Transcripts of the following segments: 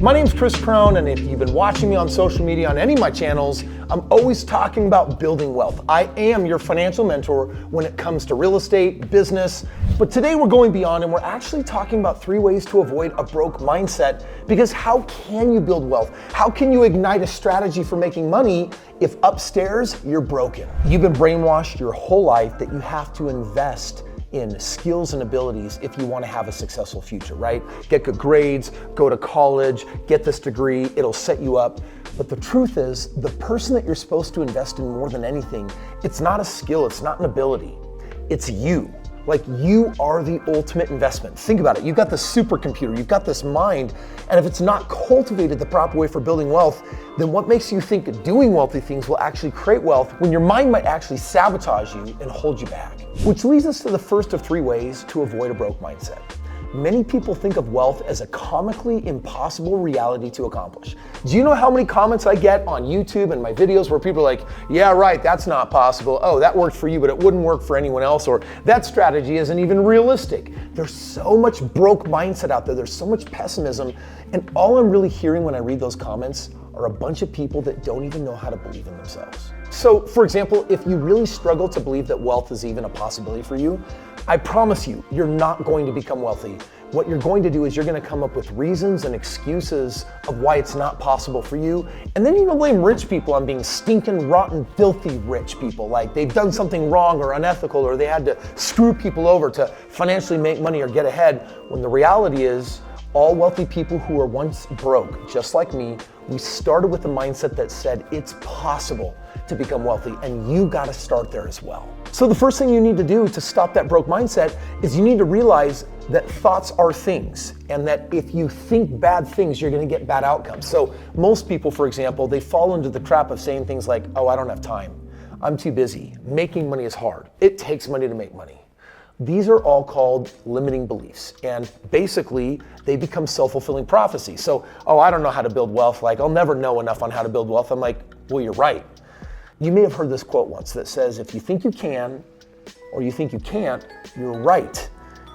My name's Kris Krohn, and if you've been watching me on social media on any of my channels, I'm always talking about building wealth. I am your financial mentor when it comes to real estate, business, but today we're going beyond and we're actually talking about 3 ways to avoid a broke mindset, because how can you build wealth? How can you ignite a strategy for making money if upstairs you're broken? You've been brainwashed your whole life that you have to invest in skills and abilities if you want to have a successful future, right? Get good grades, go to college, get this degree, it'll set you up. But the truth is, the person that you're supposed to invest in more than anything, it's not a skill, it's not an ability, it's you. Like, you are the ultimate investment. Think about it. You've got this supercomputer, you've got this mind, and if it's not cultivated the proper way for building wealth, then what makes you think doing wealthy things will actually create wealth when your mind might actually sabotage you and hold you back? Which leads us to the first of 3 ways to avoid a broke mindset. Many people think of wealth as a comically impossible reality to accomplish. Do you know how many comments I get on YouTube and my videos where people are like, yeah, right, that's not possible. Oh, that worked for you, but it wouldn't work for anyone else. Or that strategy isn't even realistic. There's so much broke mindset out there. There's so much pessimism. And all I'm really hearing when I read those comments are a bunch of people that don't even know how to believe in themselves. So, for example, if you really struggle to believe that wealth is even a possibility for you, I promise you, you're not going to become wealthy. What you're going to do is you're going to come up with reasons and excuses of why it's not possible for you. And then you're going to blame rich people on being stinking, rotten, filthy rich people. Like they've done something wrong or unethical, or they had to screw people over to financially make money or get ahead. When the reality is, all wealthy people who were once broke, just like me, we started with a mindset that said it's possible to become wealthy, and you got to start there as well. So the first thing you need to do to stop that broke mindset is you need to realize that thoughts are things, and that if you think bad things, you're going to get bad outcomes. So most people, for example, they fall into the trap of saying things like, oh, I don't have time. I'm too busy. Making money is hard. It takes money to make money. These are all called limiting beliefs, and basically they become self-fulfilling prophecy. So, oh, I don't know how to build wealth. Like, I'll never know enough on how to build wealth. I'm like, well, you're right. You may have heard this quote once that says, if you think you can or you think you can't, you're right.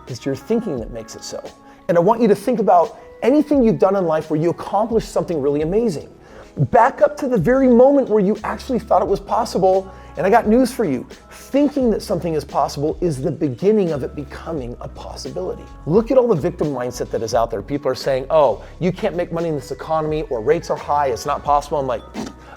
It's your thinking that makes it so. And I want you to think about anything you've done in life where you accomplished something really amazing. Back up to the very moment where you actually thought it was possible. And I got news for you. Thinking that something is possible is the beginning of it becoming a possibility. Look at all the victim mindset that is out there. People are saying, oh, you can't make money in this economy, or rates are high, it's not possible. I'm like,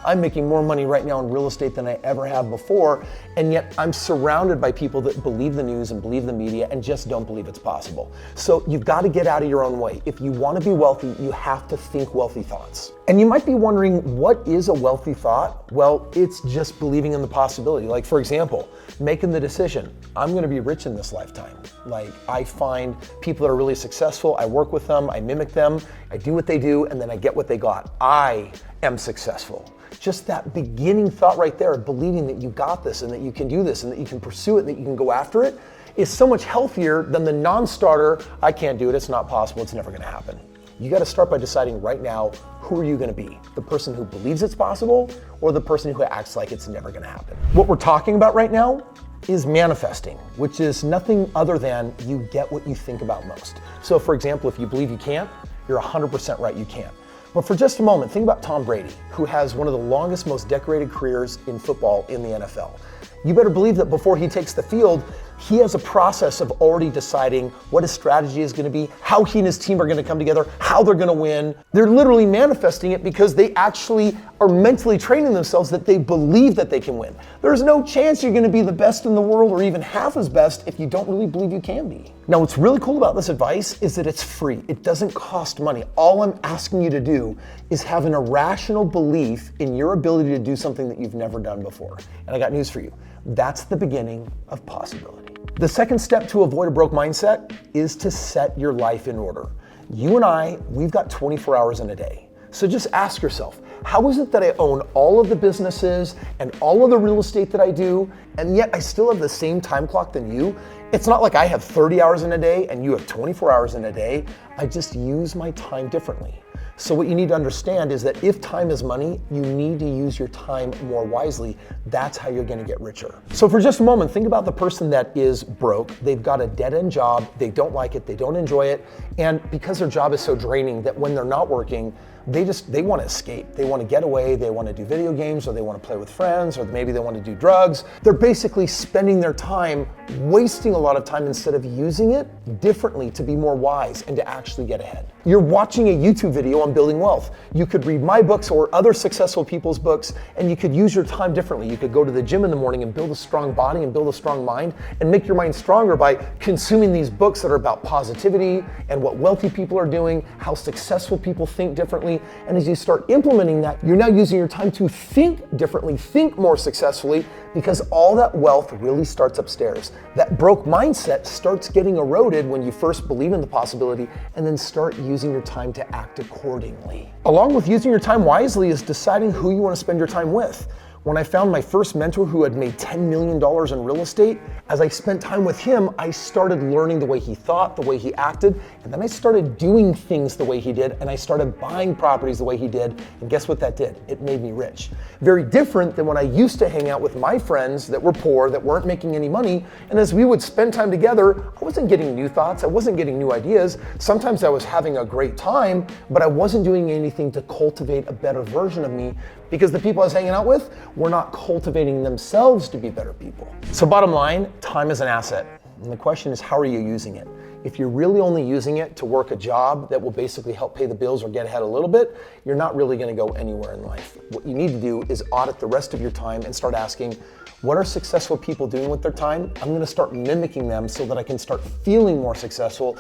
I'm making more money right now in real estate than I ever have before. And yet I'm surrounded by people that believe the news and believe the media and just don't believe it's possible. So you've got to get out of your own way. If you want to be wealthy, you have to think wealthy thoughts. And you might be wondering, what is a wealthy thought? Well, it's just believing in the possibility. Like, for example, making the decision, I'm going to be rich in this lifetime. Like, I find people that are really successful, I work with them, I mimic them, I do what they do, and then I get what they got. I am successful. Just that beginning thought right there, believing that you got this and that you can do this and that you can pursue it and that you can go after it, is so much healthier than the non-starter, I can't do it, it's not possible, it's never going to happen. You got to start by deciding right now, who are you going to be? The person who believes it's possible, or the person who acts like it's never going to happen? What we're talking about right now is manifesting, which is nothing other than you get what you think about most. So for example, if you believe you can't, you're 100% right, you can't. But for just a moment, think about Tom Brady, who has one of the longest, most decorated careers in football in the NFL. You better believe that before he takes the field, he has a process of already deciding what his strategy is going to be, how he and his team are going to come together, how they're going to win. They're literally manifesting it because they actually are mentally training themselves that they believe that they can win. There's no chance you're going to be the best in the world or even half as best if you don't really believe you can be. Now, what's really cool about this advice is that it's free. It doesn't cost money. All I'm asking you to do is have an irrational belief in your ability to do something that you've never done before. And I got news for you. That's the beginning of possibility. The second step to avoid a broke mindset is to set your life in order. You and I, we've got 24 hours in a day. So just ask yourself, how is it that I own all of the businesses and all of the real estate that I do, and yet I still have the same time clock than you? It's not like I have 30 hours in a day and you have 24 hours in a day. I just use my time differently. So what you need to understand is that if time is money, you need to use your time more wisely. That's how you're gonna get richer. So for just a moment, think about the person that is broke. They've got a dead-end job, they don't like it, they don't enjoy it, and because their job is so draining that when they're not working, they want to escape. They want to get away, they want to do video games, or they want to play with friends, or maybe they want to do drugs. They're basically spending their time, wasting a lot of time instead of using it differently to be more wise and to actually get ahead. You're watching a YouTube video on building wealth. You could read my books or other successful people's books, and you could use your time differently. You could go to the gym in the morning and build a strong body and build a strong mind and make your mind stronger by consuming these books that are about positivity and what wealthy people are doing, how successful people think differently. And as you start implementing that, you're now using your time to think differently, think more successfully, because all that wealth really starts upstairs. That broke mindset starts getting eroded when you first believe in the possibility and then start using your time to act accordingly. Along with using your time wisely is deciding who you want to spend your time with. When I found my first mentor who had made $10 million in real estate, as I spent time with him, I started learning the way he thought, the way he acted, and then I started doing things the way he did, and I started buying properties the way he did, and guess what that did? It made me rich. Very different than when I used to hang out with my friends that were poor, that weren't making any money, and as we would spend time together, I wasn't getting new thoughts, I wasn't getting new ideas. Sometimes I was having a great time, but I wasn't doing anything to cultivate a better version of me, because the people I was hanging out with were not cultivating themselves to be better people. So bottom line, time is an asset. And the question is, how are you using it? If you're really only using it to work a job that will basically help pay the bills or get ahead a little bit, you're not really gonna go anywhere in life. What you need to do is audit the rest of your time and start asking, what are successful people doing with their time? I'm gonna start mimicking them so that I can start feeling more successful,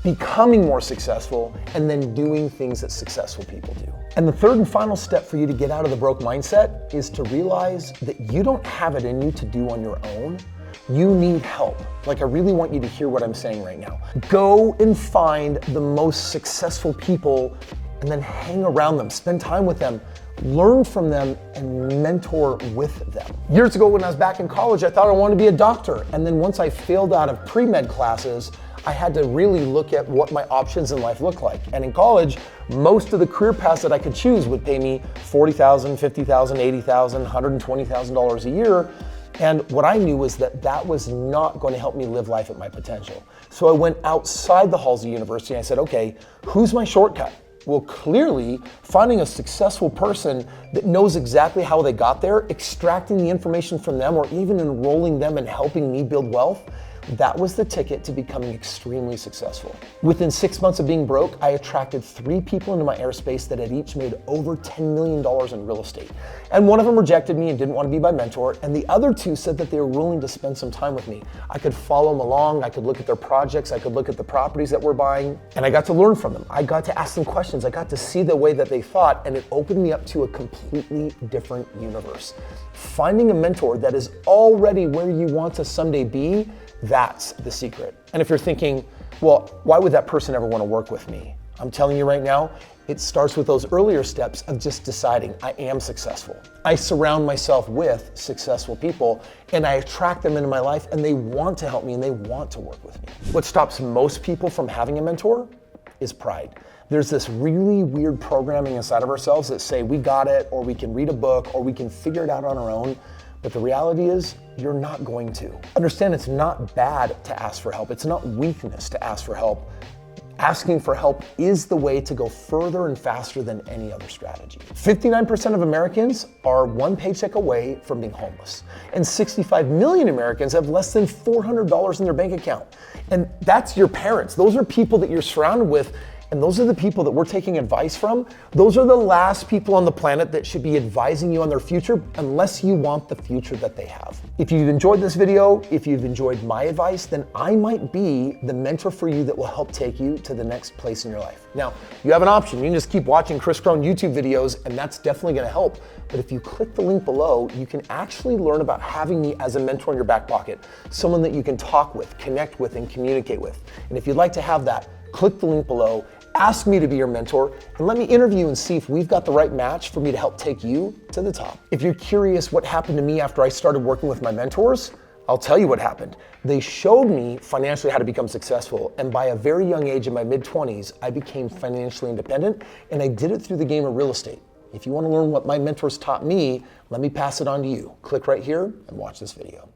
becoming more successful, and then doing things that successful people do. And the third and final step for you to get out of the broke mindset is to realize that you don't have it in you to do on your own. You need help. Like, I really want you to hear what I'm saying right now. Go and find the most successful people and then hang around them, spend time with them, learn from them, and mentor with them. Years ago when I was back in college, I thought I wanted to be a doctor. And then once I failed out of pre-med classes, I had to really look at what my options in life look like. And in college, most of the career paths that I could choose would pay me $40,000, $50,000, $80,000, $120,000 a year. And what I knew was that that was not going to help me live life at my potential. So I went outside the halls of university and I said, okay, who's my shortcut? Well, clearly, finding a successful person that knows exactly how they got there, extracting the information from them, or even enrolling them and helping me build wealth, that was the ticket to becoming extremely successful. Within 6 months of being broke, I attracted 3 people into my airspace that had each made over $10 million in real estate. And one of them rejected me and didn't want to be my mentor, and the other 2 said that they were willing to spend some time with me. I could follow them along, I could look at their projects, I could look at the properties that we're buying, and I got to learn from them. I got to ask them questions, I got to see the way that they thought, and it opened me up to a completely different universe. Finding a mentor that is already where you want to someday be, that's the secret. And if you're thinking, well, why would that person ever want to work with me? I'm telling you right now, it starts with those earlier steps of just deciding I am successful. I surround myself with successful people and I attract them into my life and they want to help me and they want to work with me. What stops most people from having a mentor is pride. There's this really weird programming inside of ourselves that say we got it, or we can read a book, or we can figure it out on our own. But the reality is, you're not going to. Understand, it's not bad to ask for help. It's not weakness to ask for help. Asking for help is the way to go further and faster than any other strategy. 59% of Americans are one paycheck away from being homeless. And 65 million Americans have less than $400 in their bank account. And that's your parents. Those are people that you're surrounded with. And those are the people that we're taking advice from. Those are the last people on the planet that should be advising you on their future unless you want the future that they have. If you've enjoyed this video, if you've enjoyed my advice, then I might be the mentor for you that will help take you to the next place in your life. Now, you have an option. You can just keep watching Kris Krohn YouTube videos and that's definitely gonna help. But if you click the link below, you can actually learn about having me as a mentor in your back pocket, someone that you can talk with, connect with, and communicate with. And if you'd like to have that, click the link below, ask me to be your mentor, and let me interview and see if we've got the right match for me to help take you to the top. If you're curious what happened to me after I started working with my mentors, I'll tell you what happened. They showed me financially how to become successful, and by a very young age, in my mid-20s, I became financially independent, and I did it through the game of real estate. If you want to learn what my mentors taught me, let me pass it on to you. Click right here and watch this video.